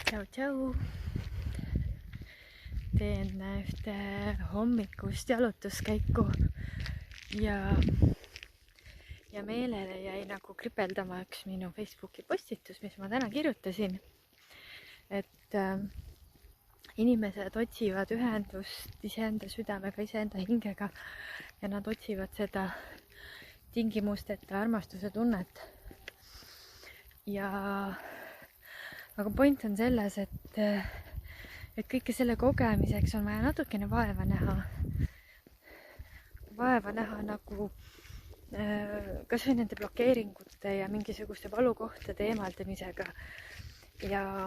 Tšau. Teen ühte hommikust jalutuskäiku ja meelele jäi nagu kripeldama üks minu Facebooki postitus, mis ma täna kirjutasin, et inimesed otsivad ühendust iseenda südamega, iseenda hingega ja nad otsivad seda tingimusteta armastuse tunnet. Aga point on selles, et kõike selle kogemiseks on vaja natukene vaeva näha. Vaeva näha nagu kas või nende blokeeringute ja mingisuguste valukohtade eemaldamisega. Ja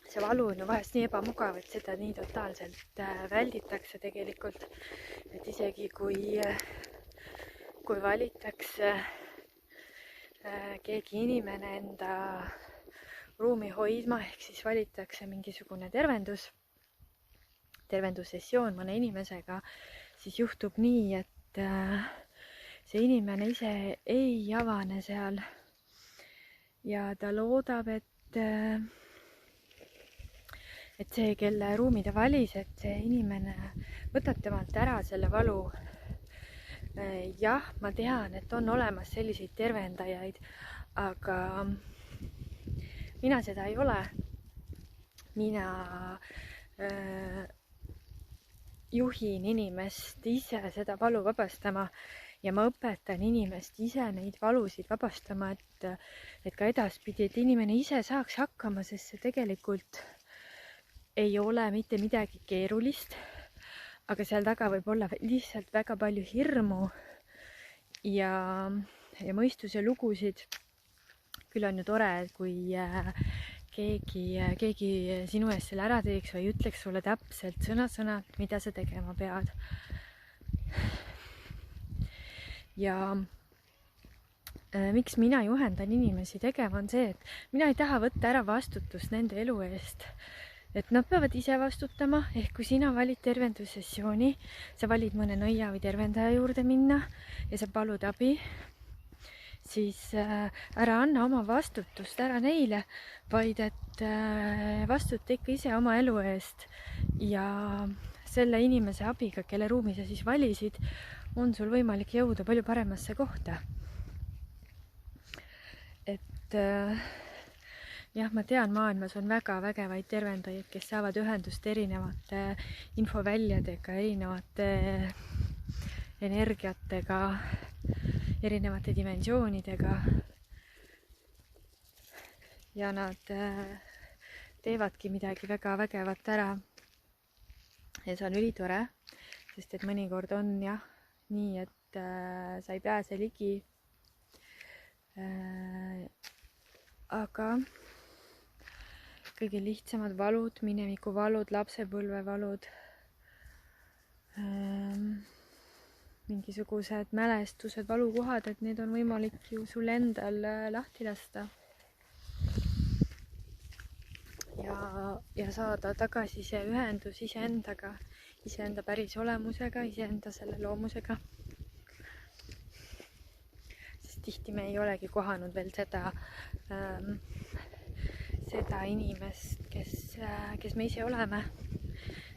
see valu on ju vahest nii ebamugav, et seda nii totaalselt välditakse tegelikult. Et isegi kui valitakse keegi inimene enda ruumi hoidma, ehk siis valitakse mingisugune tervendussessioon mõne inimesega, siis juhtub nii, et see inimene ise ei avane seal ja ta loodab, et see, kelle ruumi ta valis, et see inimene võtab temalt ära selle valu. Jah, ma tean, et on olemas selliseid tervendajaid, aga mina seda ei ole. Mina juhin inimest ise seda valu vabastama ja ma õpetan inimest ise neid valusid vabastama, et ka edaspidi, et inimene ise saaks hakkama, sest see tegelikult ei ole mitte midagi keerulist, aga seal taga võib olla lihtsalt väga palju hirmu ja mõistuse lugusid. Küll on ju tore, kui keegi sinu eest selle ära teeks või ütleks sulle täpselt sõna-sõnalt, mida sa tegema pead. Ja miks mina juhendan inimesi tegema on see, et mina ei taha võtta ära vastutust nende elu eest. Et nad peavad ise vastutama, ehk kui sina valid tervendussessiooni, sa valid mõne nõia või tervendaja juurde minna ja sa palud abi, siis ära anna oma vastutust ära neile, vaid et vastuta ikka ise oma elu eest ja selle inimese abiga, kelle ruumi sa siis valisid, on sul võimalik jõuda palju paremasse kohta. Et jah, ma tean, maailmas on väga vägevaid tervendajaid, kes saavad ühendust erinevate infoväljadega, erinevate energiatega, erinevate dimensioonidega ja nad teevadki midagi väga vägevat ära. Ja see on ülitore, sest et mõnikord on jah nii, et sa ei pääse ligi. Aga kõige lihtsamad valud, minevikuvalud, lapsepõlvevalud, mingisugused mälestused, valukohad, et need on võimalik ju sul endal lahti lasta. Ja saada tagasi see ühendus iseendaga, iseenda päris olemusega, iseenda selle loomusega. Sest tihti me ei olegi kohanud veel seda inimest, kes me ise oleme.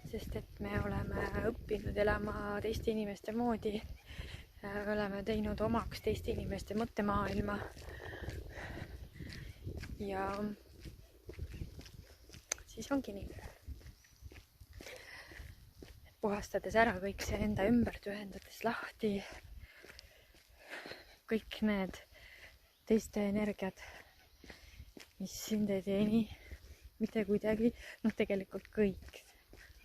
Sest et me oleme õppinud elama teiste inimeste moodi. Oleme teinud omaks teiste inimeste mõttemaailma. Ja siis ongi nii. Puhastades ära kõik see enda ümbert, ühendades lahti kõik need teiste energiad, mis sind ei teeni mitte kuidagi, tegelikult kõik,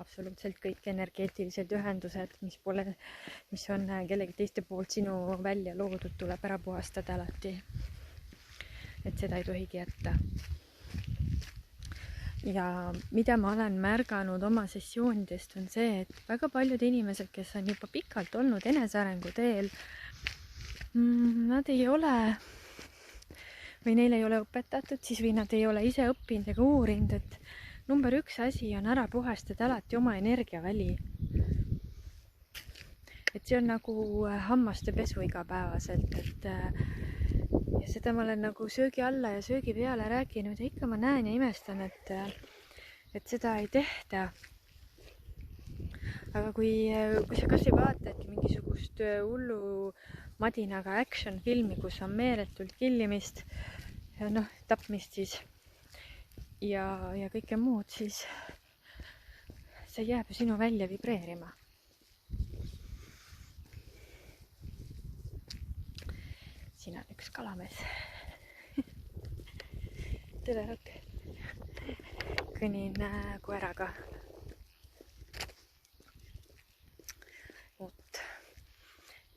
absoluutselt kõik energeetilised ühendused, mis on kellegi teiste poolt sinu välja loodud, tuleb ära puhastada alati. Et seda ei tohigi jätta. Ja mida ma olen märganud oma sessioonidest on see, et väga paljud inimesed, kes on juba pikalt olnud enesearengu teel, nad ei ole või neil ei ole õpetatud siis või nad ei ole ise õppinud ega uurinud, et number 1 asi on ära puhastada alati oma energiaväli. Et see on nagu hammaste pesu igapäevaselt, et ja seda ma olen nagu söögi alla ja söögi peale rääkinud ja ikka ma näen ja imestan, et seda ei tehta. Aga kui sa kas ei vaatadki mingisugust hullu madinaga action filmi, kus on meeletult killimist ja tapmist siis ja kõike muud, siis see jääb ju sinu välja vibreerima. Siin on üks kalamees. tere, Rokke. Kõnnin koeraga.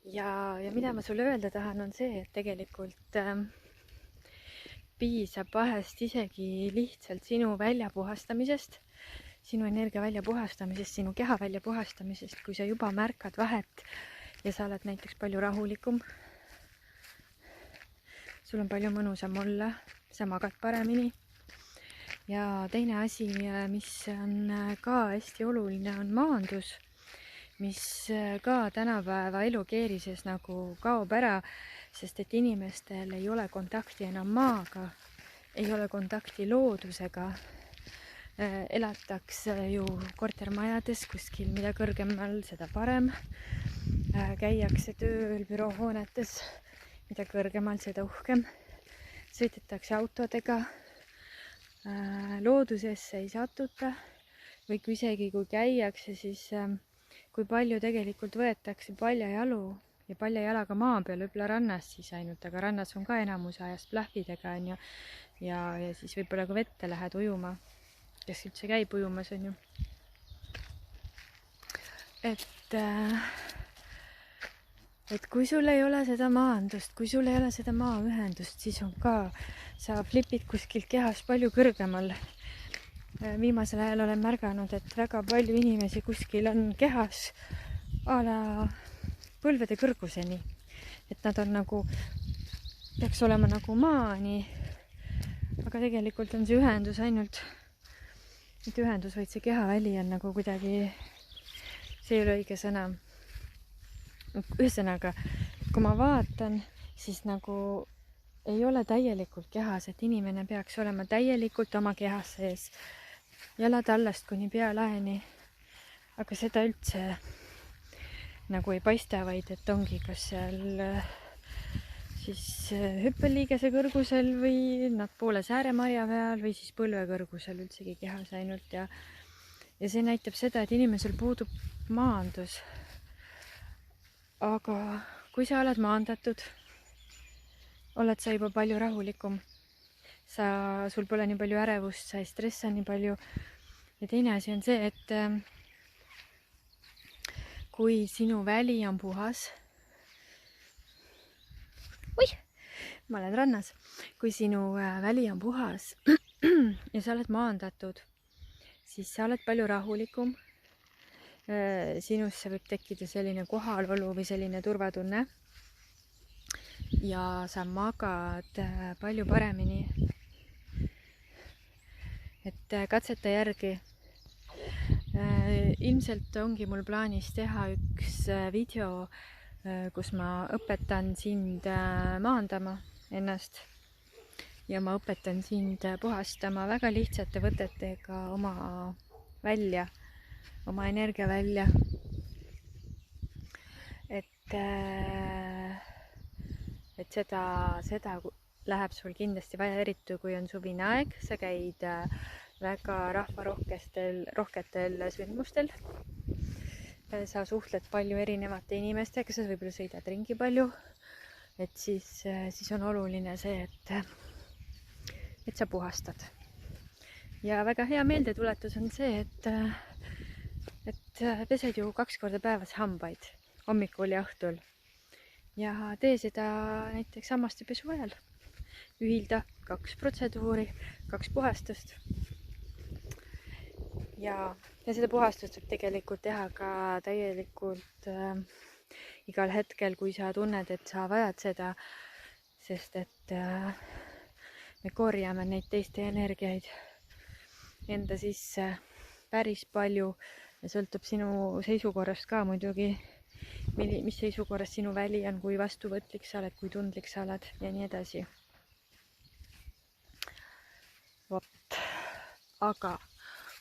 Ja mida ma sulle öelda tahan, on see, et tegelikult piisab vahest isegi lihtsalt sinu väljapuhastamisest, sinu energia väljapuhastamisest, sinu keha väljapuhastamisest, kui sa juba märkad vahet ja sa oled näiteks palju rahulikum. Sul on palju mõnusam olla, sa magad paremini. Ja teine asi, mis on ka hästi oluline, on maandus, mis ka tänapäeva elukeerises nagu kaob ära, sest et inimestel ei ole kontakti enam maaga, ei ole kontakti loodusega. Elatakse ju kortermajades kuskil, mida kõrgemal, seda parem. Käiakse tööl büroohoonetes, mida kõrgemal, seda uhkem. Sõidetakse autodega, loodusesse ei satuta või kui isegi kui käiakse, siis kui palju tegelikult võetakse paljajalu ja paljajalaga maa peal, võib-olla rannas siis ainult, aga rannas on ka enamus ajast plähvidega on ju, ja siis võib-olla kui vette lähed ujuma, kes üldse käib ujumas on ju. Et kui sul ei ole seda maandust, kui sul ei ole seda maaühendust, siis on ka, sa flipid kuskilt kehas palju kõrgemal. Viimasel ajal olen märganud, et väga palju inimesi kuskil on kehas a la põlvede kõrguseni. Et nad on nagu, peaks olema nagu maani, aga tegelikult on see ühendus ainult, mitte ühendus, vaid see kehaväli on nagu kuidagi, see ei ole õige sõna. Ühesõnaga, kui ma vaatan, siis nagu ei ole täielikult kehas, et inimene peaks olema täielikult oma kehas sees. Jalad allast kuni pealaeni, aga seda üldse nagu ei paista, vaid et ongi kas seal siis hüppeliigese kõrgusel või nad poole sääremarja peal või siis põlve kõrgusel üldsegi kehas ainult ja see näitab seda, et inimesel puudub maandus. Aga kui sa oled maandatud, oled sa juba palju rahulikum. Sul pole nii palju ärevust, sa ei stressa nii palju. Ja teine asi on see, et kui sinu väli on puhas, ma olen rannas, kui sinu väli on puhas ja sa oled maandatud, siis sa oled palju rahulikum. Sinusse võib tekkida selline kohalolu või selline turvatunne ja sa magad palju paremini. Et katseta järgi. Ilmselt ongi mul plaanis teha üks video, kus ma õpetan sind maandama ennast ja ma õpetan sind puhastama väga lihtsate võtetega oma energia välja. Et seda läheb sul kindlasti vaja, eriti kui on suvine aeg, sa käid väga rahvarohketel sündmustel. Sa suhtled palju erinevate inimestega, sa võib-olla sõidad ringi palju, et siis on oluline see, et sa puhastad. Ja väga hea meeldetuletus on see, et pesed ju 2 korda päevas hambaid, hommikul ja õhtul. Ja tee seda näiteks hammastepesu ajal. Ühilda 2 protseduuri, 2 puhastust. Ja seda puhastust võib tegelikult teha ka täielikult igal hetkel, kui sa tunned, et sa vajad seda, sest et me korjame neid teiste energiaid enda sisse päris palju ja sõltub sinu seisukorrast ka muidugi. mis seisukorras sinu väli on, kui vastuvõtlik sa oled, kui tundlik sa oled ja nii edasi. Vot, aga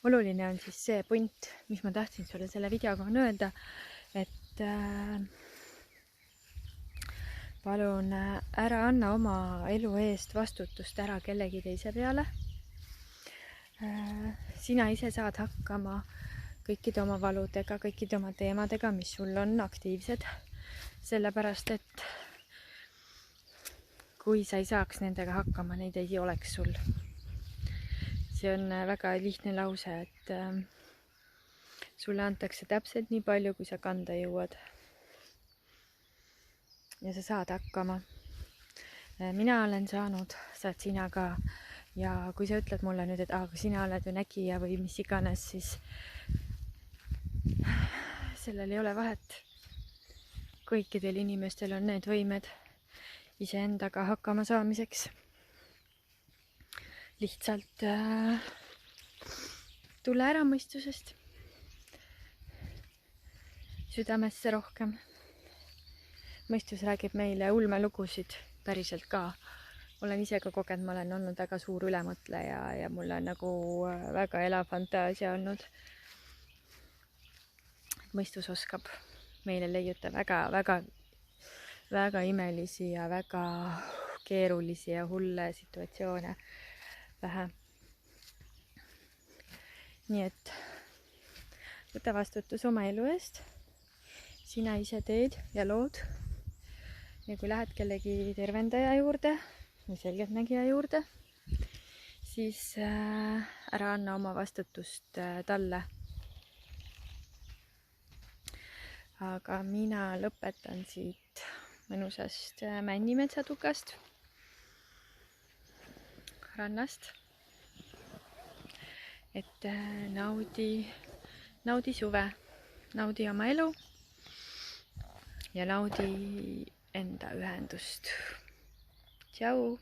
oluline on siis see punt, mis ma tahtsin sulle selle videoga on öelda, et palun ära anna oma elu eest vastutust ära kellegi teise peale. Sina ise saad hakkama kõikide oma valudega, kõikide oma teemadega, mis sul on aktiivsed, sellepärast et kui sa ei saaks nendega hakkama, neid ei oleks sul. See on väga lihtne lause, et sulle antakse täpselt nii palju, kui sa kanda jõuad. Ja sa saad hakkama. Mina olen saanud, saad sina ka. Ja kui sa ütled mulle nüüd, et aga sina oled ju nägija või mis iganes, siis sellel ei ole vahet. Kõikidel inimestel on need võimed iseendaga hakkama saamiseks. Lihtsalt tule ära mõistusest südamesse rohkem. Mõistus räägib meile ulmelugusid päriselt ka. Olen ise ka kogenud, ma olen olnud väga suur ülemõtleja ja mul on nagu väga elav fantaasia olnud. Mõistus oskab meile leiuta väga imelisi ja väga keerulisi ja hulle situatsioone vähe. Nii et võta vastutus oma elu eest. Sina ise teed ja lood. Ja kui lähed kellegi tervendaja juurde või selgeltnägija juurde, siis ära anna oma vastutust talle. Aga mina lõpetan siit mõnusast Männimetsatukast, rannast, et naudi suve, naudi oma elu ja naudi enda ühendust. Tšau!